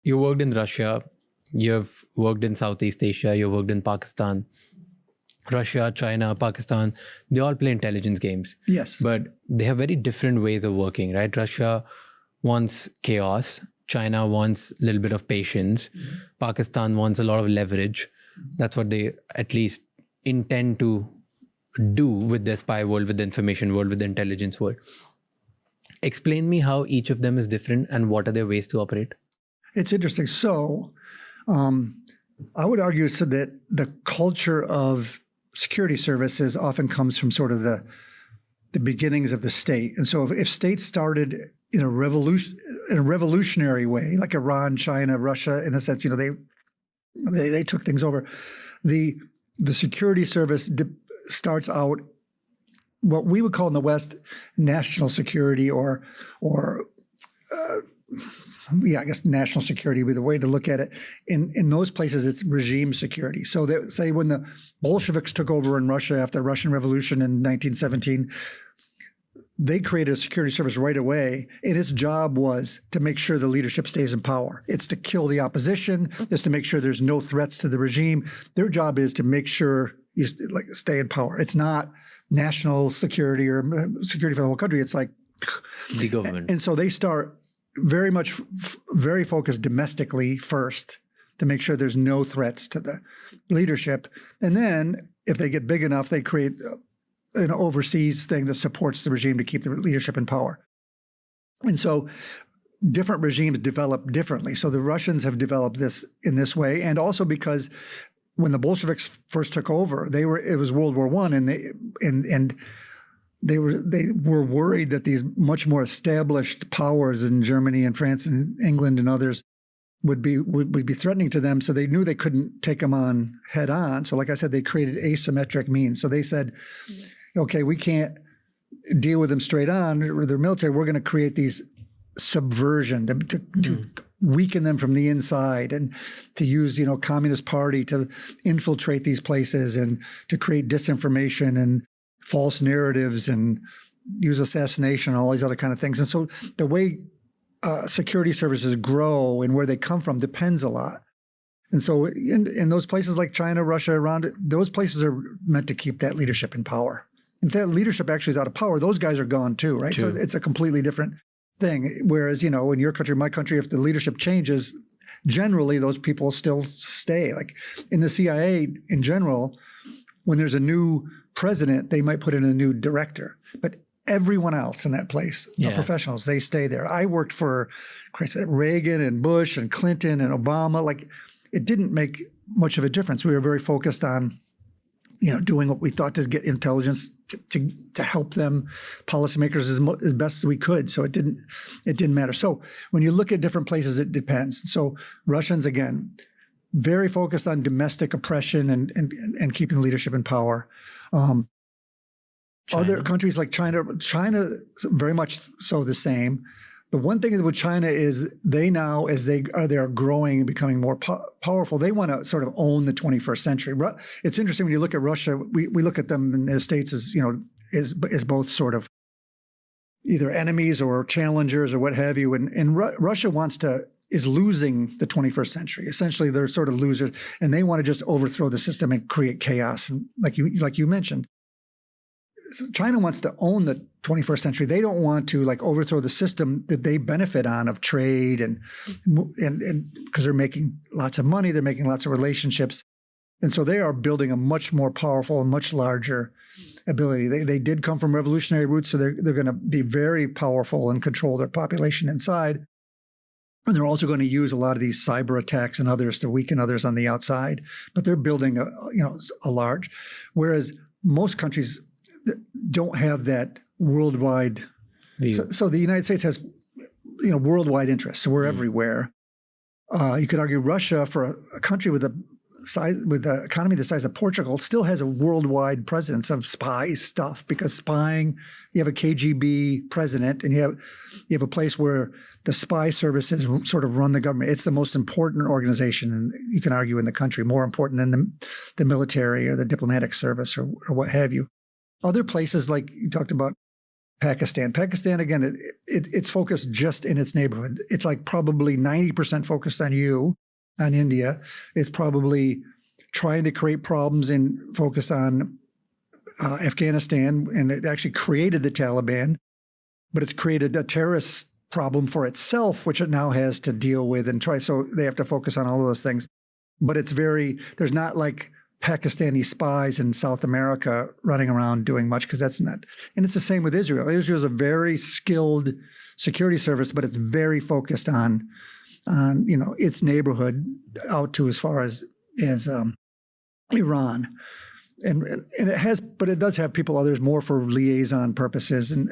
You worked in Russia, you've worked in Southeast Asia, you've worked in Pakistan. Russia, China, Pakistan, they all play intelligence games. Yes. But they have very different ways of working, right? Russia wants chaos. China wants a little bit of patience. Pakistan wants a lot of leverage. That's what they at least intend to do with the spy world, with the information world, with the intelligence world. Explain me how each of them is different and what are their ways to operate? It's interesting. So I would argue so that the culture of security services often comes from sort of the beginnings of the state. And so if states started in a revolutionary way, like Iran, China, Russia, in a sense, they took things over. The security service starts out what we would call in the West national security or I guess national security would be the way to look at it. In those places, it's regime security. So say when the Bolsheviks took over in Russia after the Russian Revolution in 1917, they created a security service right away, and its job was to make sure the leadership stays in power. It's to kill the opposition. It's to make sure there's no threats to the regime. Their job is to make sure you stay in power. It's not national security or security for the whole country. It's like the government. And so they start very focused domestically first to make sure there's no threats to the leadership. And then if they get big enough, they create an overseas thing that supports the regime to keep the leadership in power. And so different regimes develop differently. So the Russians have developed this in this way. And also because when the Bolsheviks first took over, it was World War I, and they were worried that these much more established powers in Germany and France and England and others would be threatening to them. So they knew they couldn't take them on head on. So like I said, they created asymmetric means. So they said, okay, we can't deal with them straight on with their military. We're going to create these subversion to weaken them from the inside and to use, Communist Party to infiltrate these places and to create disinformation and false narratives and use assassination and all these other kind of things. And so the way security services grow and where they come from depends a lot. And so in those places like China, Russia, Iran, those places are meant to keep that leadership in power. If that leadership actually is out of power, those guys are gone too, right? True. So it's a completely different thing. Whereas, in your country, my country, if the leadership changes, generally those people still stay. Like in the CIA in general, when there's a new president, they might put in a new director. But everyone else in that place are professionals. They stay there. I worked for Reagan and Bush and Clinton and Obama. Like it didn't make much of a difference. We were very focused on, doing what we thought to get intelligence to help them, policymakers, as best as we could. So it didn't matter. So when you look at different places, it depends. So Russians, again, very focused on domestic oppression and keeping leadership in power. Other countries like China very much so the same. The one thing with China is they now, as they are growing and becoming more powerful, they want to sort of own the 21st century. It's interesting when you look at Russia, we look at them in the States as, as both sort of either enemies or challengers or what have you. And Russia is losing the 21st century. Essentially, they're sort of losers, and they want to just overthrow the system and create chaos. And like you mentioned, China wants to own the 21st century. They don't want to overthrow the system that they benefit on of trade and because they're making lots of money, they're making lots of relationships. And so they are building a much more powerful and much larger ability. They did come from revolutionary roots, so they're going to be very powerful and control their population inside. And they're also going to use a lot of these cyber attacks and others to weaken others on the outside. But they're building a large, whereas most countries don't have that worldwide. So the United States has, worldwide interests. So we're everywhere. You could argue Russia, for a country with an economy the size of Portugal, still has a worldwide presence of spy stuff, because spying, you have a KGB president, and you have a place where the spy services sort of run the government. It's the most important organization, and you can argue in the country, more important than the military or the diplomatic service or what have you. Other places, like you talked about Pakistan. Pakistan, again, it's focused just in its neighborhood. It's like probably 90% focused on you, on India. It's probably trying to create problems and focus on Afghanistan, and it actually created the Taliban, but it's created a terrorist problem for itself, which it now has to deal with and try. So they have to focus on all of those things. But there's not like Pakistani spies in South America running around doing much, because that's not. And it's the same with Israel. Israel is a very skilled security service, but it's very focused on its neighborhood out to as far as Iran. And it does have people, others more for liaison purposes and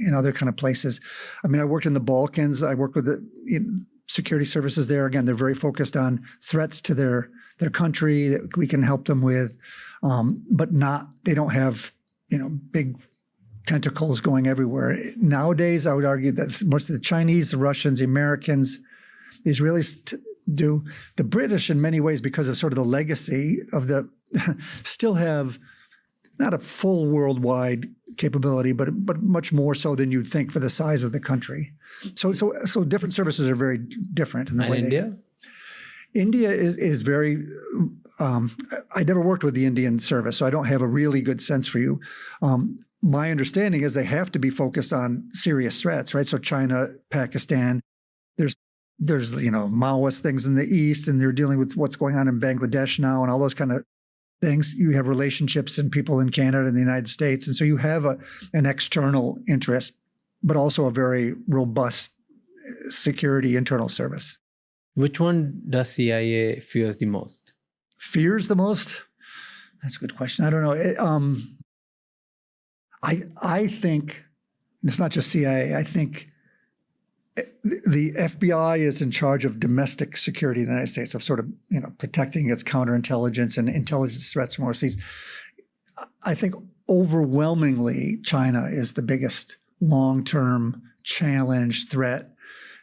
in other kind of places. I mean, I worked in the Balkans. I worked with the security services there. Again, they're very focused on threats to their country that we can help them with, but they don't have, big tentacles going everywhere. Nowadays, I would argue that most of the Chinese, the Russians, the Americans, the Israelis do. The British, in many ways, because of sort of the legacy of still have not a full worldwide capability, but much more so than you'd think for the size of the country. So different services are very different in the way. India? India is very. I never worked with the Indian service, so I don't have a really good sense for you. My understanding is they have to be focused on serious threats, right? So China, Pakistan. There's Maoist things in the east, and they're dealing with what's going on in Bangladesh now, and all those kind of things. You have relationships and people in Canada and the United States. And so you have an external interest, but also a very robust security internal service. Which one does CIA fears the most? Fears the most? That's a good question. I don't know. I think it's not just CIA. I think the FBI is in charge of domestic security in the United States, of sort of, protecting its counterintelligence and intelligence threats from overseas. I think overwhelmingly China is the biggest long-term challenge, threat.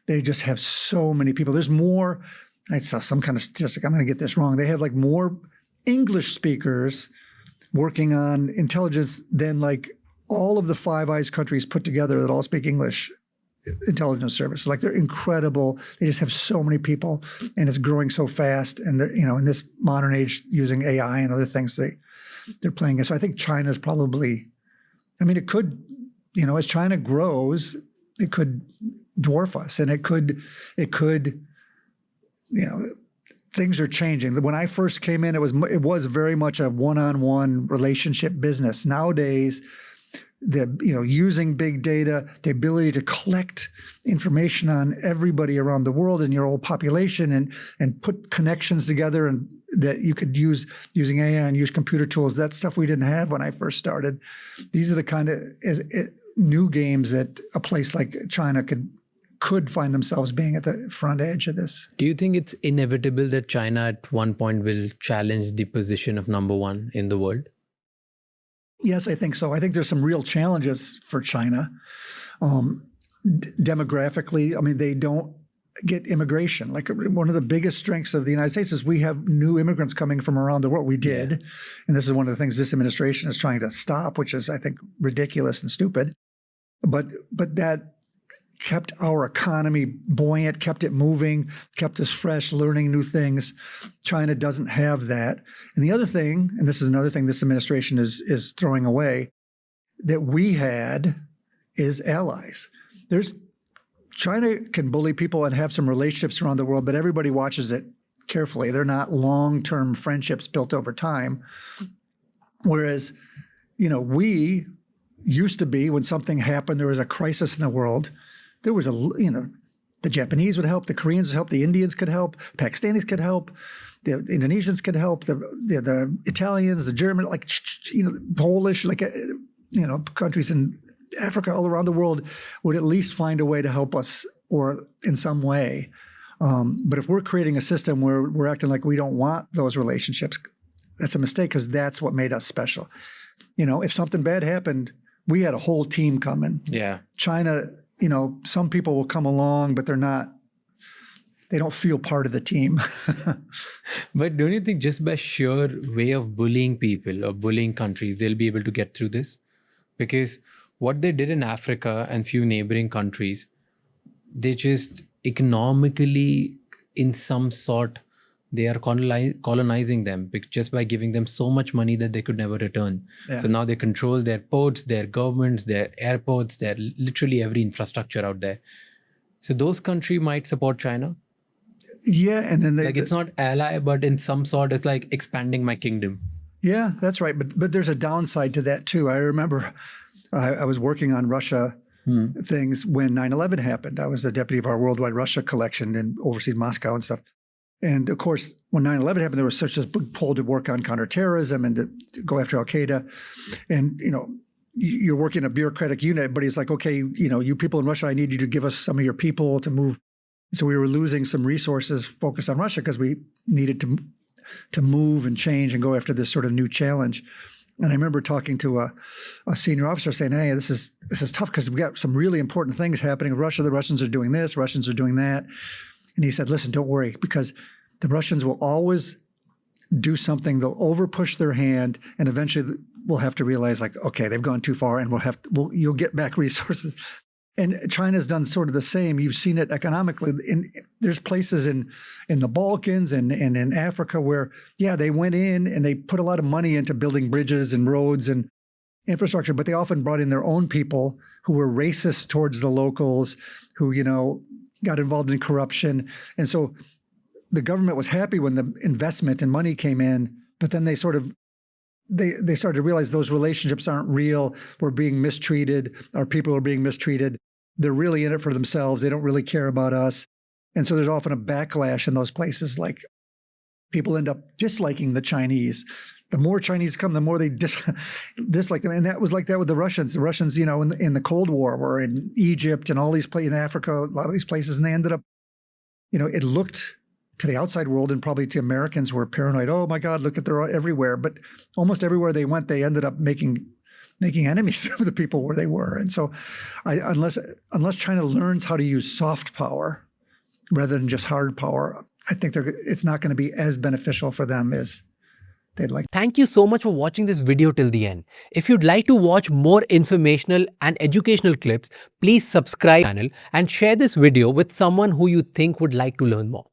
They just have so many people. There's more, I saw some kind of statistic, I'm going to get this wrong. They have like more English speakers working on intelligence than like all of the Five Eyes countries put together that all speak English. Intelligence service, like they're incredible. They just have so many people, and it's growing so fast. And they're, in this modern age, using AI and other things, they're playing it. So I think China's probably. I mean, it could, as China grows, it could dwarf us, and it could. Things are changing. When I first came in, it was very much a one-on-one relationship business. Nowadays, using big data, the ability to collect information on everybody around the world and your whole population, and put connections together, and that you could use using AI and use computer tools. That's stuff we didn't have when I first started. These are the kind of new games that a place like China could find themselves being at the front edge of this. Do you think it's inevitable that China at one point will challenge the position of number one in the world? Yes, I think so. I think there's some real challenges for China. Demographically, I mean, they don't get immigration. Like, one of the biggest strengths of the United States is we have new immigrants coming from around the world. We did. Yeah. And this is one of the things this administration is trying to stop, which is, I think, ridiculous and stupid. But that kept our economy buoyant, kept it moving, kept us fresh, learning new things. China doesn't have that. And the other thing, and this is another thing this administration is throwing away, that we had is allies. China can bully people and have some relationships around the world, but everybody watches it carefully. They're not long-term friendships built over time. Whereas, we used to be, when something happened, there was a crisis in the world, there was the Japanese would help, the Koreans would help, the Indians could help, Pakistanis could help, the Indonesians could help, the Italians, the German, Polish, countries in Africa, all around the world would at least find a way to help us, or in some way. But if we're creating a system where we're acting like we don't want those relationships, that's a mistake, because that's what made us special. If something bad happened, we had a whole team coming. Yeah. China, some people will come along, but they don't feel part of the team. But don't you think just by sheer way of bullying people or bullying countries, they'll be able to get through this? Because what they did in Africa and few neighboring countries, they just economically, in some sort, they are colonizing them just by giving them so much money that they could never return. Yeah. So now they control their ports, their governments, their airports, their literally every infrastructure out there. So those countries might support China. Yeah, and then Like it's not ally, but in some sort, it's like expanding my kingdom. Yeah, that's right. But there's a downside to that too. I remember I was working on Russia things when 9/11 happened. I was the deputy of our Worldwide Russia collection and overseas Moscow and stuff. And of course, when 9/11 happened, there was such a big pull to work on counterterrorism and to go after Al Qaeda. And you're working a bureaucratic unit, but he's like, okay, you people in Russia, I need you to give us some of your people to move. So we were losing some resources focused on Russia because we needed to move and change and go after this sort of new challenge. And I remember talking to a senior officer saying, hey, this is tough because we got some really important things happening in Russia. The Russians are doing this, Russians are doing that. And he said, listen, don't worry, because the Russians will always do something. They'll overpush their hand, and eventually we'll have to realize, like, okay, they've gone too far, and you'll get back resources. And China's done sort of the same. You've seen it economically. There's places in the Balkans and in Africa where, yeah, they went in and they put a lot of money into building bridges and roads and infrastructure, but they often brought in their own people who were racist towards the locals, who, got involved in corruption. And so the government was happy when the investment and money came in, but then they started to realize those relationships aren't real. We're being mistreated. Our people are being mistreated. They're really in it for themselves. They don't really care about us. And so there's often a backlash in those places. Like, people end up disliking the Chinese. The more Chinese come, the more they dislike them. And that was like that with the Russians. The Russians, in the Cold War were in Egypt and all these places, in Africa, a lot of these places. And they ended up, it looked to the outside world and probably to Americans who were paranoid. Oh my God, look at they're everywhere. But almost everywhere they went, they ended up making enemies of the people where they were. And so unless China learns how to use soft power rather than just hard power, I think it's not going to be as beneficial for them as they'd like. Thank you so much for watching this video till the end. If you'd like to watch more informational and educational clips, please subscribe to the channel and share this video with someone who you think would like to learn more.